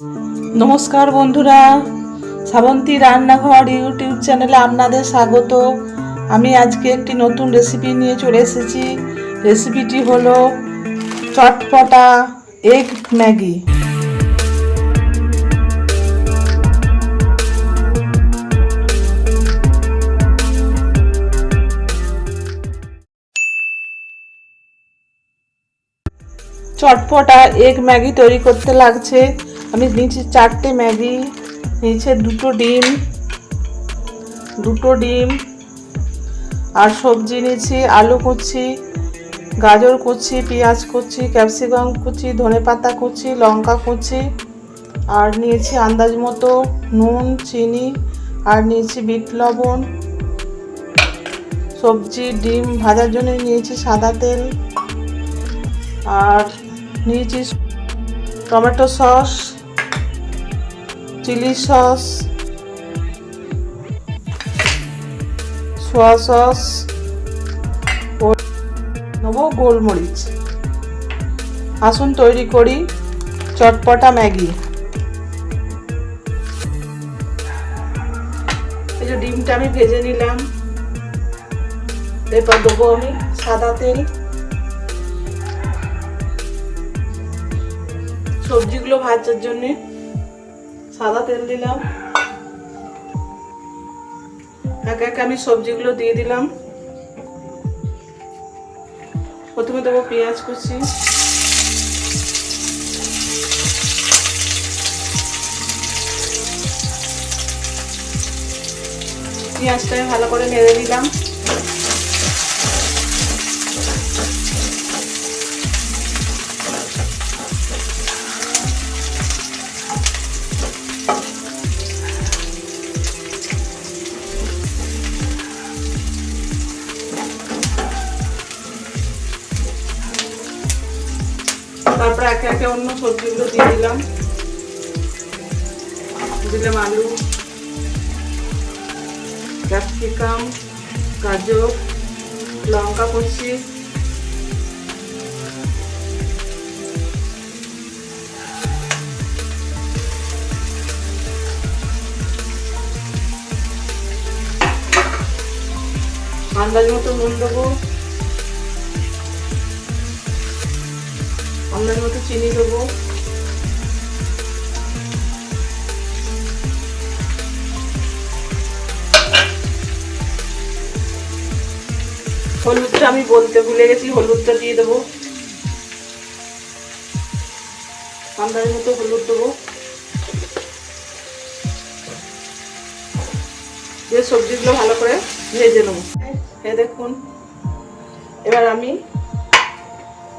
নমস্কার বন্ধুরা, শ্রাবন্তী রান্নাঘর ইউটিউব চ্যানেলে আপনাদের স্বাগত। আমি আজকে একটি নতুন রেসিপি নিয়ে চলে এসেছি। রেসিপিটি হলো চটপটা এগ ম্যাগি। চটপটা এগ ম্যাগি তৈরি করতে লাগছে। আমি নিয়েছি 4টে ম্যাগি, নিয়েছে দুটো ডিম আর সবজি নিয়েছি আলু কুচি, গাজর কুচি, পেঁয়াজ কুচি, ক্যাপসিকাম কুচি, ধনেপাতা কুচি, লঙ্কা কুচি, আর নিয়েছি আন্দাজ মতো নুন, চিনি, আর নিয়েছি বিট লবণ। সবজি ডিম ভাজার জন্য নিয়েছি সাদা তেল, আর নিয়েছি tomato sauce, chilli sauce, soya sauce, নেবো গোলমরিচ। আসুন তৈরি করি চটপটা ম্যাগি। এই যে ডিমটা আমি ভেজে নিলাম, এরপর দেবো আমি সাদা তেল। সবজিগুলো ভাজার জন্য সাদা তেল দিলাম। একে একে আমি সবজিগুলো দিয়ে দিলাম। প্রথমে দেবো পেঁয়াজ কুচি, পেঁয়াজটাকে ভালো করে নেড়ে দিলাম। তারপর একে একে অন্য সবজিগুলো দিয়ে দিলাম। আলু, ক্যাপসিকাম, গাজর, লঙ্কা কুচি, আন্দাজ মতো নুন দেবো, আন্দাজ মতো চিনি দেবো, হলুদটা আমি বলতে ভুলে গেছি, হলুদটা দিয়ে দেবো। আন্দাজ মতো হলুদ দেবো। দিয়ে সবজিগুলো ভালো করে ভেজে নেবো। এই দেখুন, এবার আমি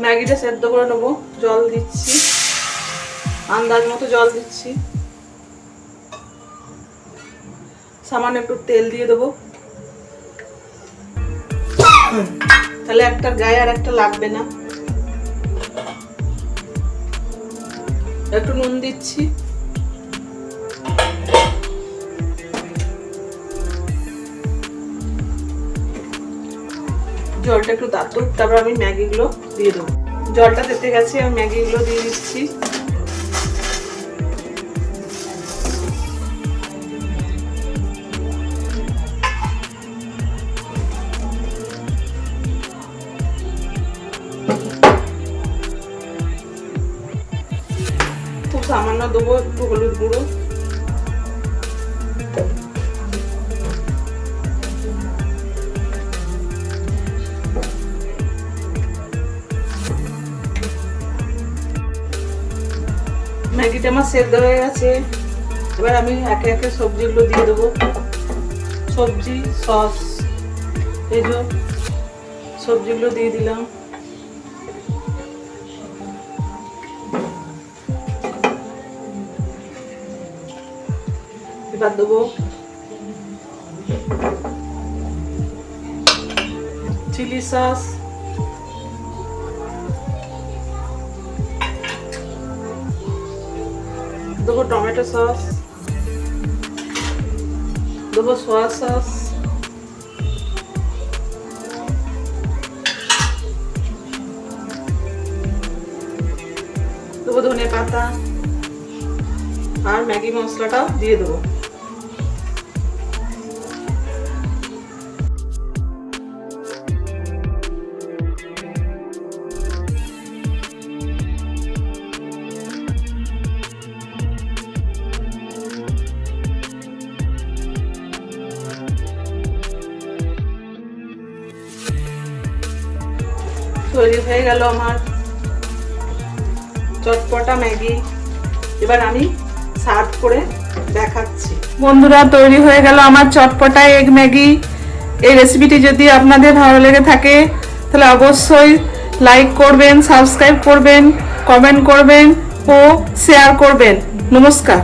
ম্যাগিটা সেদ্ধ করে নেবো। জল দিচ্ছি, আন্দাজ মতো জল দিচ্ছি। সামান্য একটু তেল দিয়ে দেবো, তাহলে একটার গায়ে আর একটা লাগবে না। একটু নুন দিচ্ছি। জলটা একটু দাঁতুক, তারপর আমি ম্যাগিগুলো দিয়ে দেবো। জলটা তেতে গেছে, আমি ম্যাগিগুলো দিয়ে দিচ্ছি। খুব সামান্য দেবো একটু হলুদ গুঁড়ো। ম্যাগিটা আমার সেদ্ধ হয়ে গেছে। এবার আমি একে একে সবজিগুলো দিয়ে দেবো। সবজি, সস, এই যে সবজিগুলো দিয়ে দিলাম। এবার দেবো চিলি সস, দেবো টমেটো সস, দেবো সোয়া সস, দেবো ধনে পাতা, আর ম্যাগি মশলাটাও দিয়ে দেবো। তৈরি হয়ে গেল আমার চটপটা ম্যাগি। এবার আমি সার্ভ করে দেখাচ্ছি। বন্ধুরা, তৈরি হয়ে গেল আমার চটপটা এগ ম্যাগি। এই রেসিপিটি যদি আপনাদের ভালো লেগে থাকে তাহলে অবশ্যই লাইক করবেন, সাবস্ক্রাইব করবেন, কমেন্ট করবেন ও শেয়ার করবেন। নমস্কার।